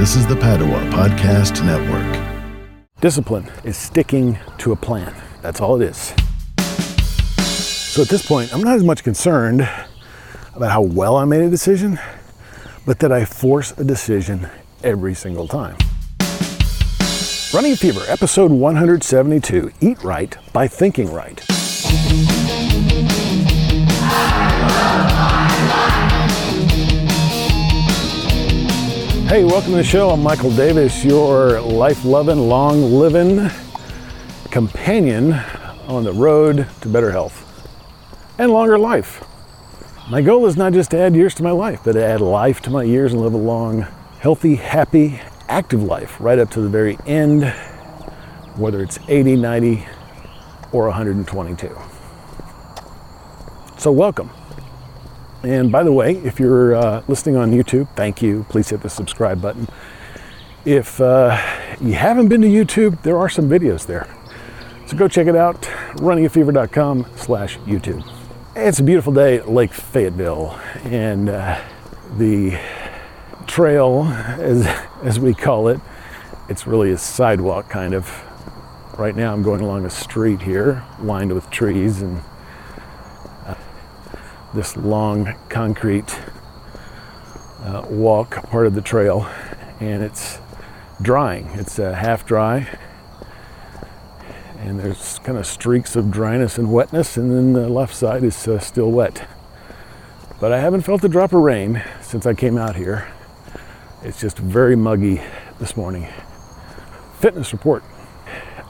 This is the Padua Podcast Network. Discipline is sticking to a plan. That's all it is. So at this point, I'm not as much concerned about how well I made a decision, but that I force a decision every single time. Running a Fever, episode 172, Eat Right by Thinking Right. Hey, welcome to the show. I'm Michael Davis, your life-loving, long-living companion on the road to better health and longer life. My goal is not just to add years to my life, but to add life to my years and live a long, healthy, happy, active life right up to the very end, whether it's 80, 90, or 122. So welcome. And by the way, if you're listening on YouTube, thank you. Please hit the subscribe button. If you haven't been to YouTube, there are some videos there. So go check it out, runningafever.com/YouTube. It's a beautiful day at Lake Fayetteville, and the trail, as we call it, it's really a sidewalk kind of. Right now I'm going along a street here, lined with trees, and this long concrete walk part of the trail, and it's drying. It's half dry, and there's kind of streaks of dryness and wetness, and then the left side is still wet. But I haven't felt a drop of rain since I came out here. It's just very muggy this morning. Fitness report.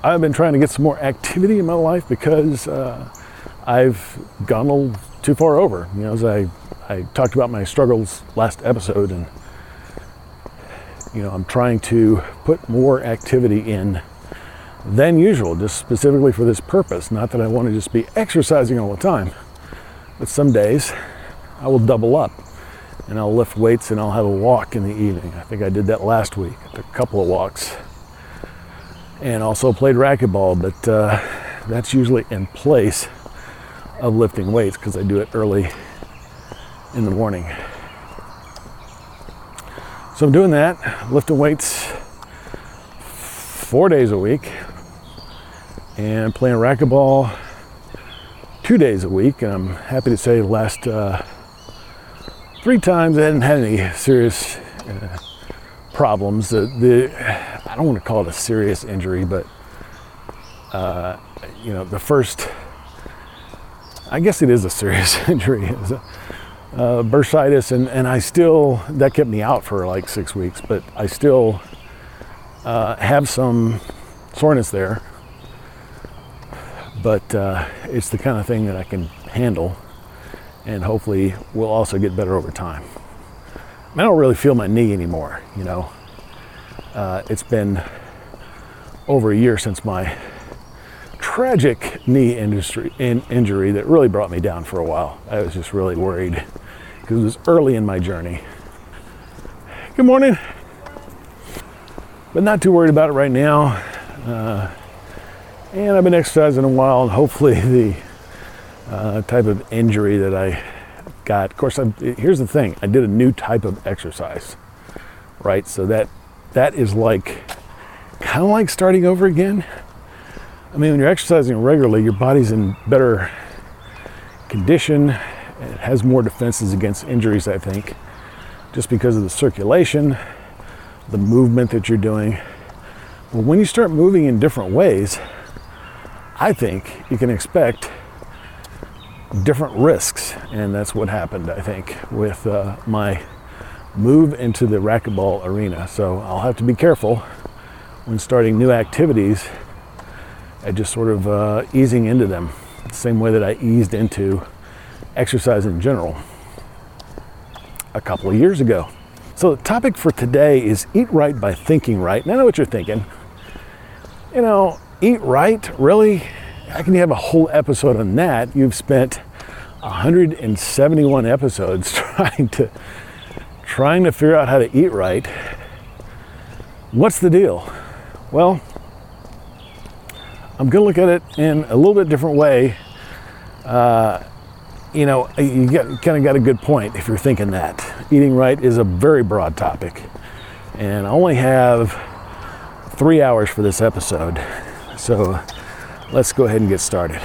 I've been trying to get some more activity in my life because I've gone a little too far over. You know, as I talked about my struggles last episode, and you know, I'm trying to put more activity in than usual, just specifically for this purpose. Not that I want to just be exercising all the time, but some days I will double up and I'll lift weights and I'll have a walk in the evening. I think I did that last week. I took a couple of walks and also played racquetball, but that's usually in place of lifting weights because I do it early in the morning. So I'm doing that, lifting weights 4 days a week and playing racquetball 2 days a week. And I'm happy to say the last 3 times I hadn't had any serious problems. I don't want to call it a serious injury, but you know, the first, I guess it is a serious injury. It's bursitis, and I still, that kept me out for like 6 weeks, but I still have some soreness there. But it's the kind of thing that I can handle, and hopefully will also get better over time. I don't really feel my knee anymore, you know. It's been over a year since my tragic knee injury that really brought me down for a while. I was just really worried because it was early in my journey. Good morning. But not too worried about it right now. And I've been exercising a while, and hopefully the type of injury that I got. Of course, here's the thing. I did a new type of exercise, right? So that is like, kind of like starting over again. I mean, when you're exercising regularly, your body's in better condition. It has more defenses against injuries, I think, just because of the circulation, the movement that you're doing. But when you start moving in different ways, I think you can expect different risks. And that's what happened, I think, with my move into the racquetball arena. So I'll have to be careful when starting new activities at just sort of easing into them, the same way that I eased into exercise in general a couple of years ago. So the topic for today is Eat Right by Thinking Right. And I know what you're thinking. You know, eat right? Really? How can you have a whole episode on that? You've spent 171 episodes trying to figure out how to eat right. What's the deal? Well, I'm going to look at it in a little bit different way. You know, you kind of got a good point if you're thinking that. Eating right is a very broad topic. And I only have 3 hours for this episode. So let's go ahead and get started.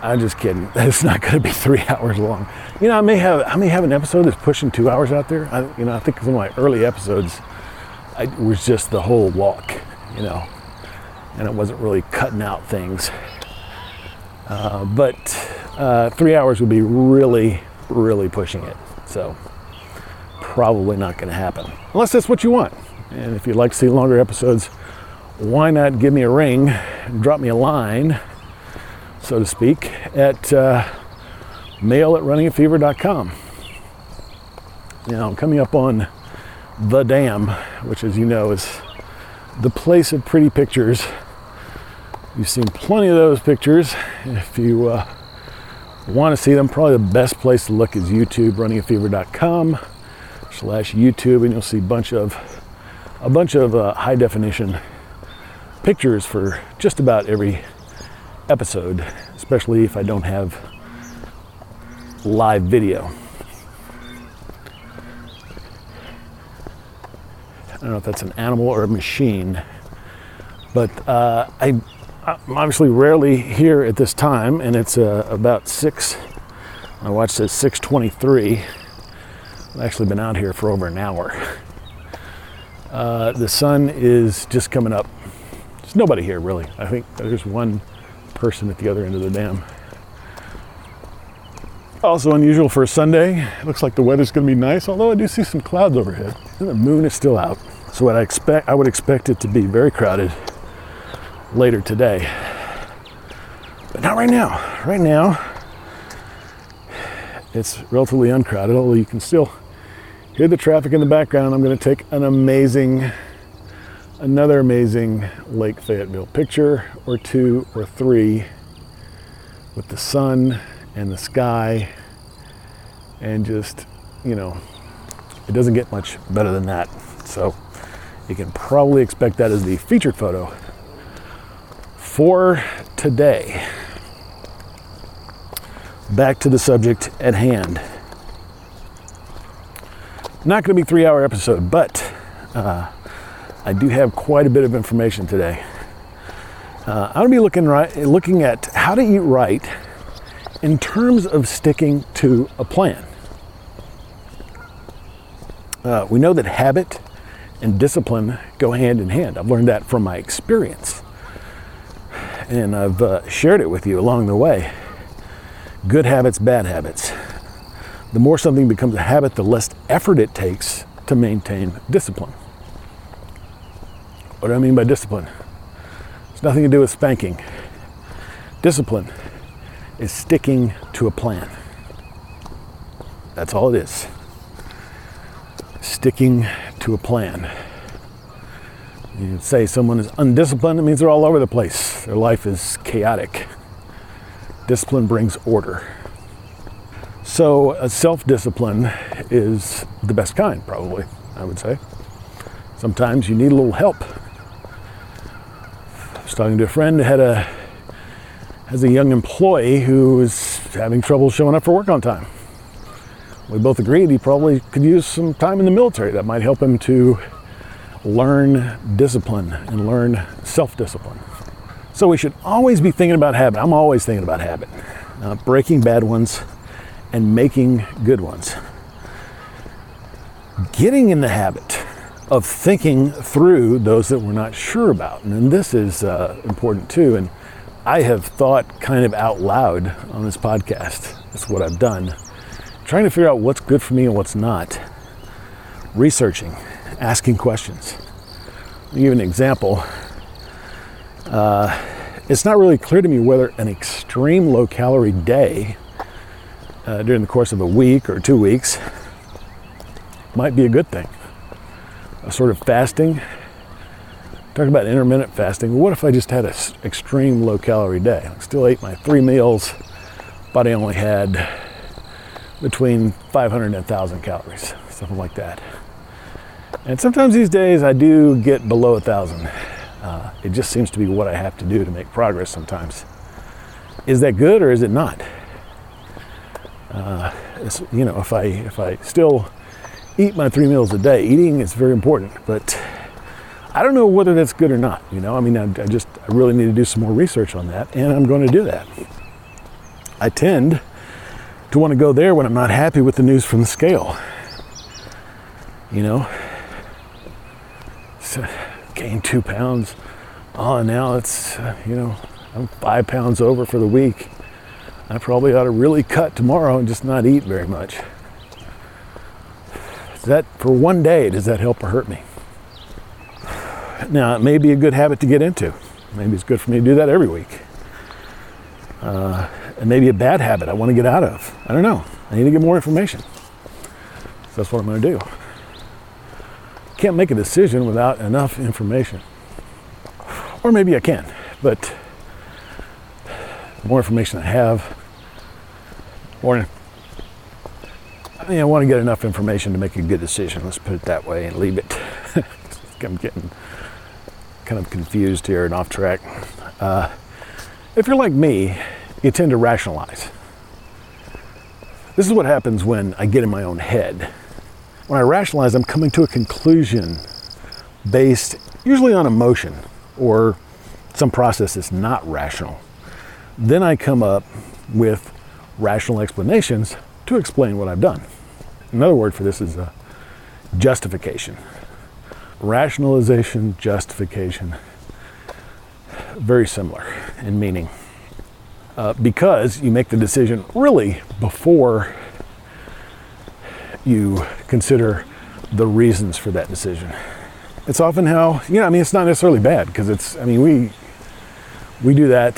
I'm just kidding. It's not going to be 3 hours long. You know, I may have an episode that's pushing 2 hours out there. I think some of my early episodes, it was just the whole walk, and it wasn't really cutting out things. But 3 hours would be really, really pushing it. So probably not going to happen unless that's what you want. And if you'd like to see longer episodes, why not give me a ring and drop me a line, so to speak, at mail@runningatfever.com. Now, I'm coming up on The Dam, which, as you know, is the place of pretty pictures. You've seen plenty of those pictures. If you want to see them, probably the best place to look is YouTube, runningatfever.com/YouTube, and you'll see a bunch of high definition pictures for just about every episode, especially if I don't have live video. I don't know if that's an animal or a machine, but I'm obviously rarely here at this time, and it's about 6. My watch says 6:23. I've actually been out here for over an hour. The sun is just coming up. There's nobody here, really. I think there's one person at the other end of the dam. Also unusual for a Sunday. It looks like the weather's going to be nice, although I do see some clouds overhead. And the moon is still out. So I would expect it to be very crowded later today. But not right now. Right now, it's relatively uncrowded, although you can still hear the traffic in the background. I'm going to take another amazing Lake Fayetteville picture, or 2 or 3, with the sun and the sky, and just, it doesn't get much better than that. So you can probably expect that as the featured photo for today. Back to the subject at hand. Not going to be a 3-hour episode, but I do have quite a bit of information today. I'm going to be looking at how to eat right in terms of sticking to a plan. We know that habit and discipline go hand in hand. I've learned that from my experience, and I've shared it with you along the way. Good habits, bad habits. The more something becomes a habit, the less effort it takes to maintain discipline. What do I mean by discipline? It's nothing to do with spanking. Discipline is sticking to a plan. That's all it is. Sticking to a plan. You say someone is undisciplined, it means they're all over the place. Their life is chaotic. Discipline brings order. So self-discipline is the best kind, probably, I would say. Sometimes you need a little help. I was talking to a friend who has a young employee who is having trouble showing up for work on time. We both agreed he probably could use some time in the military. That might help him to learn discipline and learn self-discipline. So we should always be thinking about habit. I'm always thinking about habit. Breaking bad ones and making good ones. Getting in the habit of thinking through those that we're not sure about. And this is important too. And I have thought kind of out loud on this podcast. That's what I've done. Trying to figure out what's good for me and what's not. Researching, asking questions. I'll give you an example. It's not really clear to me whether an extreme low-calorie day during the course of a week or 2 weeks might be a good thing. A sort of fasting. Talk about intermittent fasting. What if I just had an extreme low-calorie day? I still ate my 3 meals, but I only had between 500 and 1,000 calories, something like that. And sometimes these days I do get below 1,000. It just seems to be what I have to do to make progress sometimes. Is that good or is it not? If I still eat my 3 meals a day. Eating is very important, but I don't know whether that's good or not. I mean, I really need to do some more research on that, and I'm going to do that. I tend to want to go there when I'm not happy with the news from the scale. So gained 2 pounds. Oh, now it's, I'm 5 pounds over for the week. I probably ought to really cut tomorrow and just not eat very much. That for one day, does that help or hurt me? Now, it may be a good habit to get into. Maybe it's good for me to do that every week. It may be a bad habit I want to get out of. I don't know. I need to get more information. So that's what I'm going to do. Can't make a decision without enough information. Or maybe I can, but the more information I have, I want to get enough information to make a good decision. Let's put it that way and leave it. I'm getting kind of confused here and off track. If you're like me, you tend to rationalize. This is what happens when I get in my own head. When I rationalize, I'm coming to a conclusion based usually on emotion or some process that's not rational. Then I come up with rational explanations to explain what I've done. Another word for this is justification. Rationalization, justification, very similar in meaning. Because you make the decision really before you consider the reasons for that decision. It's often how, it's not necessarily bad because we do that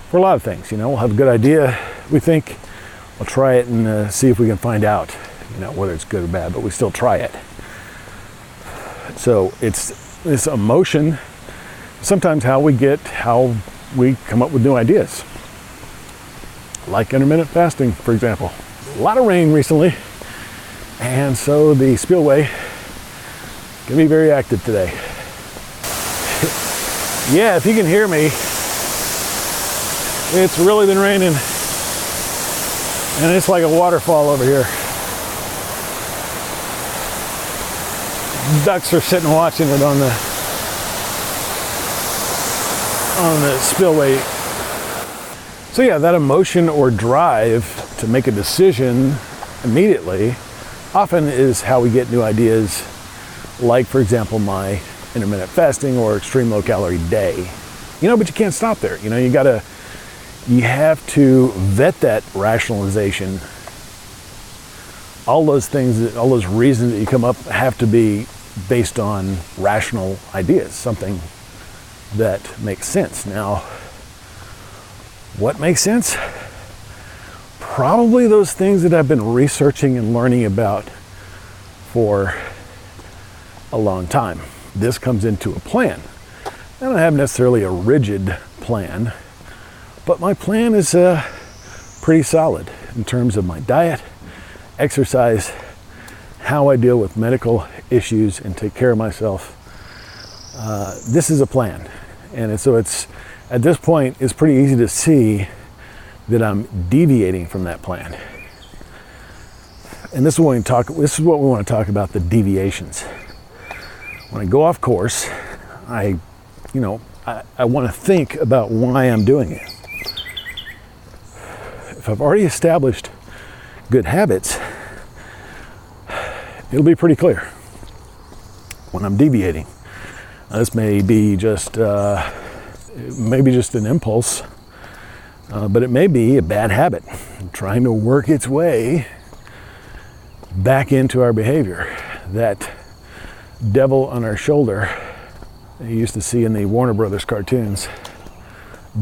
for a lot of things. We'll have a good idea, we think, we'll try it and see if we can find out, whether it's good or bad, but we still try it. So it's this emotion, sometimes how we come up with new ideas. Like intermittent fasting, for example. A lot of rain recently, and so the spillway can be very active today. Yeah, if you can hear me, it's really been raining, and it's like a waterfall over here. Ducks are sitting watching it on the spillway. So yeah, that emotion or drive to make a decision immediately often is how we get new ideas, like, for example, my intermittent fasting or extreme low calorie day. But you can't stop there. You have to vet that rationalization. All those things, all those reasons that you come up have to be based on rational ideas, something that makes sense. Now, what makes sense? Probably those things that I've been researching and learning about for a long time. This comes into a plan. I don't have necessarily a rigid plan, but my plan is pretty solid in terms of my diet, exercise, how I deal with medical issues and take care of myself. This is a plan. And so it's, at this point, it's pretty easy to see that I'm deviating from that plan. And this is what we want to talk about, the deviations. When I go off course, I want to think about why I'm doing it. If I've already established good habits, it'll be pretty clear when I'm deviating. Now, this may be just an impulse, but it may be a bad habit trying to work its way back into our behavior. That devil on our shoulder you used to see in the Warner Brothers cartoons.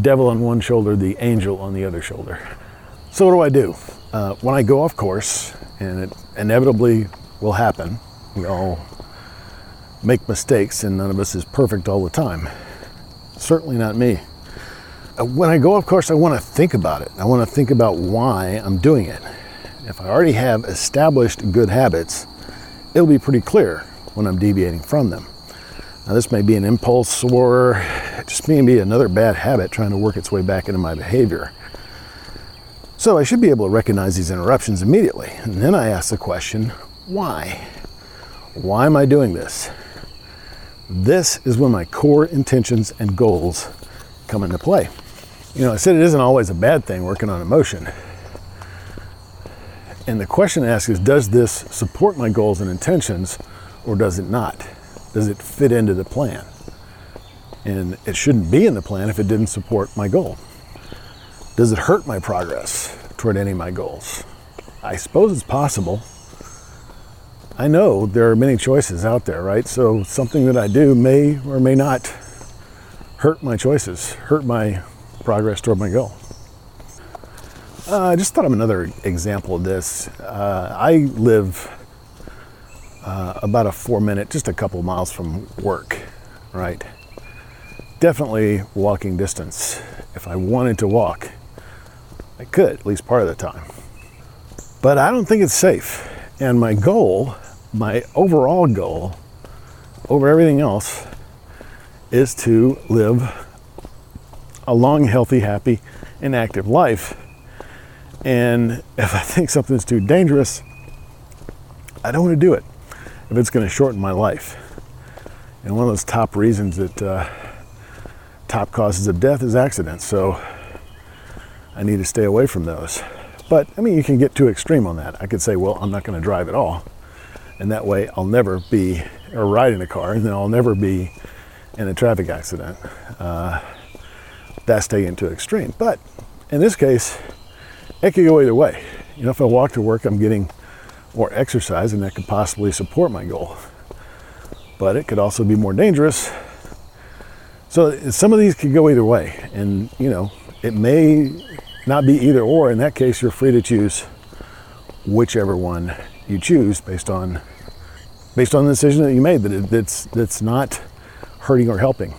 Devil on one shoulder, the angel on the other shoulder. So what do? When I go off course, and it inevitably will happen, we all make mistakes and none of us is perfect all the time. Certainly not me. When I go off course, I want to think about it. I want to think about why I'm doing it. If I already have established good habits, it'll be pretty clear when I'm deviating from them. Now, this may be an impulse or just maybe another bad habit trying to work its way back into my behavior. So I should be able to recognize these interruptions immediately. And then I ask the question, why? Why am I doing this? This is when my core intentions and goals come into play. I said it isn't always a bad thing working on emotion. And the question to ask is, does this support my goals and intentions, or does it not? Does it fit into the plan? And it shouldn't be in the plan if it didn't support my goal. Does it hurt my progress toward any of my goals? I suppose it's possible. I know there are many choices out there, right? So something that I do may or may not hurt my choices, hurt my progress toward my goal. I just thought of another example of this. I live about a 4-minute, just a couple of miles from work, right? Definitely walking distance. If I wanted to walk, I could, at least part of the time. But I don't think it's safe. And my goal, my overall goal, over everything else, is to live a long, healthy, happy, and active life. And if I think something's too dangerous, I don't want to do it if it's going to shorten my life. And one of those top reasons that top causes of death is accidents. So I need to stay away from those. But you can get too extreme on that. I could say, well, I'm not going to drive at all. And that way I'll never be, or ride in a car, and then I'll never be in a traffic accident. That's taken to extreme. But in this case, it could go either way. If I walk to work, I'm getting more exercise, and that could possibly support my goal. But it could also be more dangerous. So some of these could go either way. And, it may not be either or. In that case, you're free to choose whichever one you choose based on the decision that you made, that's not hurting or helping.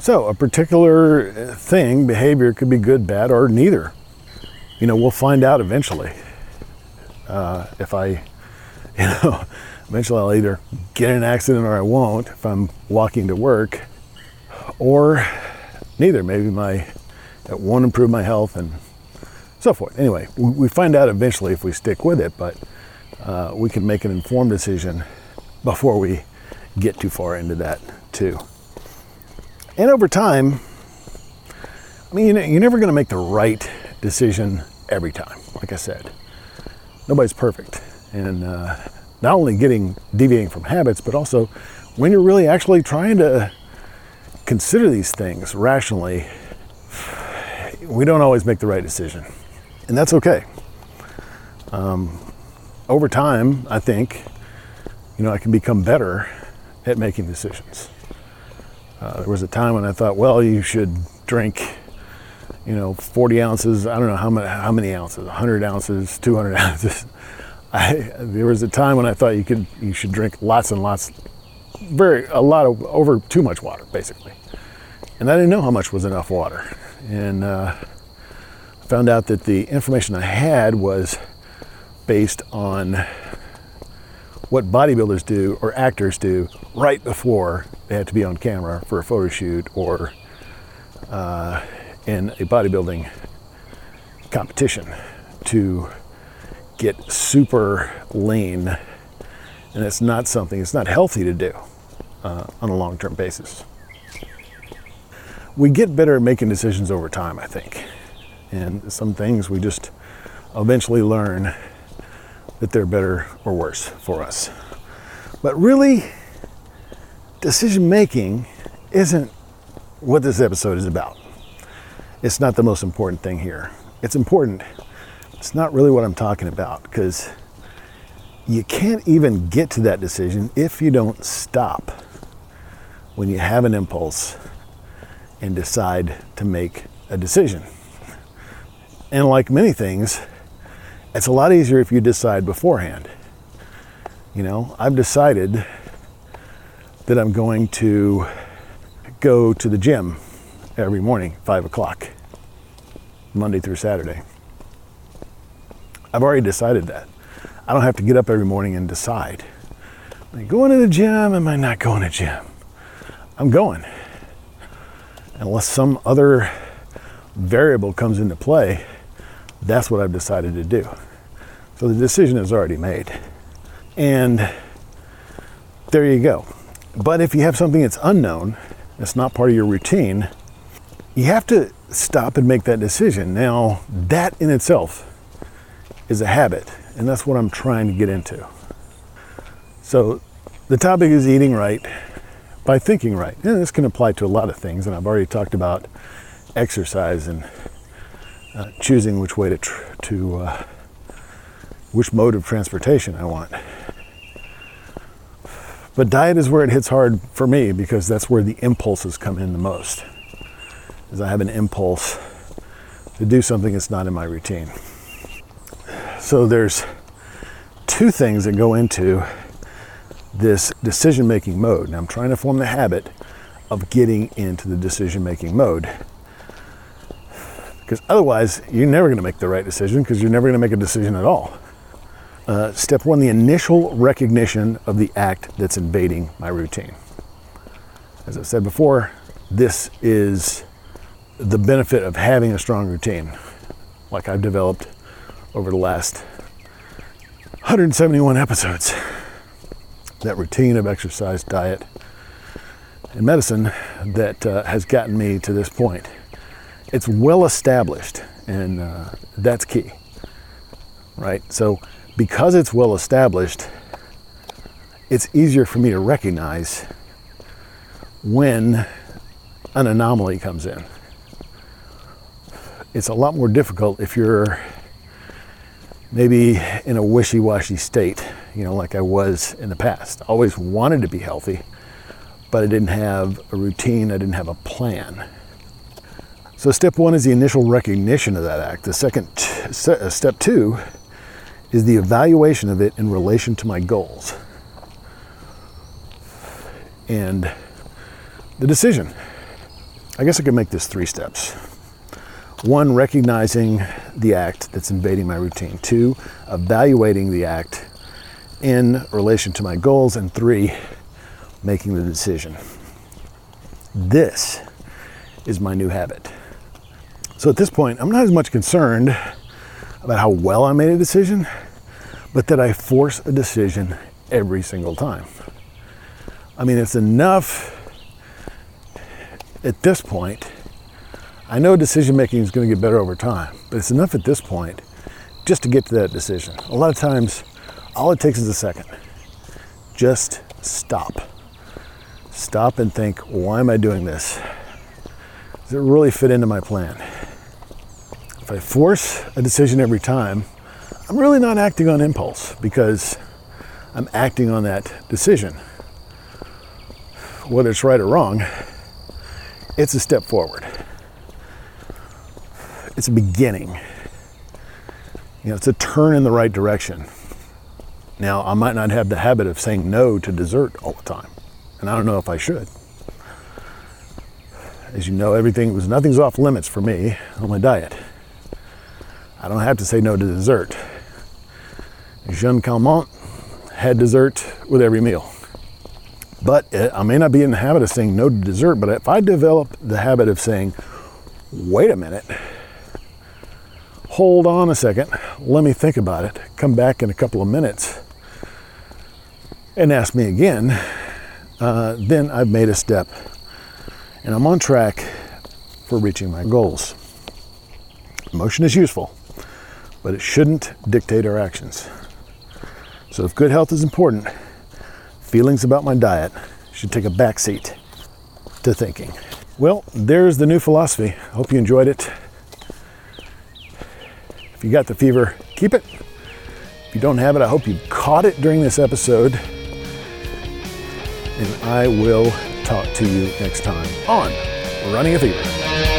So a particular thing, behavior, could be good, bad, or neither. We'll find out eventually. Eventually I'll either get in an accident or I won't if I'm walking to work, or neither. Maybe it won't improve my health and so forth. Anyway, we find out eventually if we stick with it, but we can make an informed decision before we get too far into that too. And over time, you're never going to make the right decision every time. Like I said, nobody's perfect. And not only deviating from habits, but also when you're really actually trying to consider these things rationally, we don't always make the right decision. And that's okay. Over time, I think, I can become better at making decisions. There was a time when I thought, well, you should drink, 40 ounces. I don't know how many ounces, 100 ounces, 200 ounces. There was a time when I thought you should drink lots and lots, over too much water, basically. And I didn't know how much was enough water. And I found out that the information I had was based on what bodybuilders do or actors do right before they have to be on camera for a photo shoot or in a bodybuilding competition to get super lean. And it's not healthy to do on a long-term basis. We get better at making decisions over time, I think. And some things we just eventually learn that they're better or worse for us. But really, decision making isn't what this episode is about. It's not the most important thing here. It's important. It's not really what I'm talking about, because you can't even get to that decision if you don't stop when you have an impulse and decide to make a decision. And like many things, it's a lot easier if you decide beforehand. I've decided that I'm going to go to the gym every morning, 5 o'clock, Monday through Saturday. I've already decided that. I don't have to get up every morning and decide. Am I going to the gym? Am I not going to the gym? I'm going. Unless some other variable comes into play, that's what I've decided to do. So the decision is already made. And there you go. But if you have something that's unknown, that's not part of your routine, you have to stop and make that decision. Now, that in itself is a habit, and that's what I'm trying to get into. So the topic is eating right by thinking right. And this can apply to a lot of things, and I've already talked about exercise and choosing which way which mode of transportation I want. But diet is where it hits hard for me, because that's where the impulses come in the most. Is I have an impulse to do something that's not in my routine. So there's two things that go into this decision-making mode. Now I'm trying to form the habit of getting into the decision-making mode, because otherwise you're never going to make the right decision, because you're never going to make a decision at all. Step one, the initial recognition of the act that's invading my routine. As I've said before, this is the benefit of having a strong routine, like I've developed over the last 171 episodes. That routine of exercise, diet, and medicine that has gotten me to this point. It's well established, and that's key, right? So because it's well established, it's easier for me to recognize when an anomaly comes in. It's a lot more difficult if you're maybe in a wishy-washy state, like I was in the past. I always wanted to be healthy, but I didn't have a routine, I didn't have a plan. So step one is the initial recognition of that act. The second, step two, is the evaluation of it in relation to my goals. And the decision. I guess I could make this 3 steps. 1, recognizing the act that's invading my routine. 2, evaluating the act in relation to my goals. And 3, making the decision. This is my new habit. So at this point, I'm not as much concerned about how well I made a decision, but that I force a decision every single time. I mean, it's enough at this point. I know decision making is going to get better over time, but it's enough at this point just to get to that decision. A lot of times, all it takes is a second. Just stop. Stop and think, why am I doing this? Does it really fit into my plan? If I force a decision every time, I'm really not acting on impulse, because I'm acting on that decision. Whether it's right or wrong, it's a step forward. It's a beginning. It's a turn in the right direction. Now, I might not have the habit of saying no to dessert all the time, and I don't know if I should. As you know, nothing's off limits for me on my diet. I don't have to say no to dessert. Jean Calment had dessert with every meal. But I may not be in the habit of saying no to dessert, but if I develop the habit of saying, wait a minute, hold on a second, let me think about it, come back in a couple of minutes and ask me again, then I've made a step and I'm on track for reaching my goals. Emotion is useful, but it shouldn't dictate our actions. So if good health is important, feelings about my diet should take a backseat to thinking. Well, there's the new philosophy. I hope you enjoyed it. If you got the fever, keep it. If you don't have it, I hope you caught it during this episode. And I will talk to you next time on Running a Fever.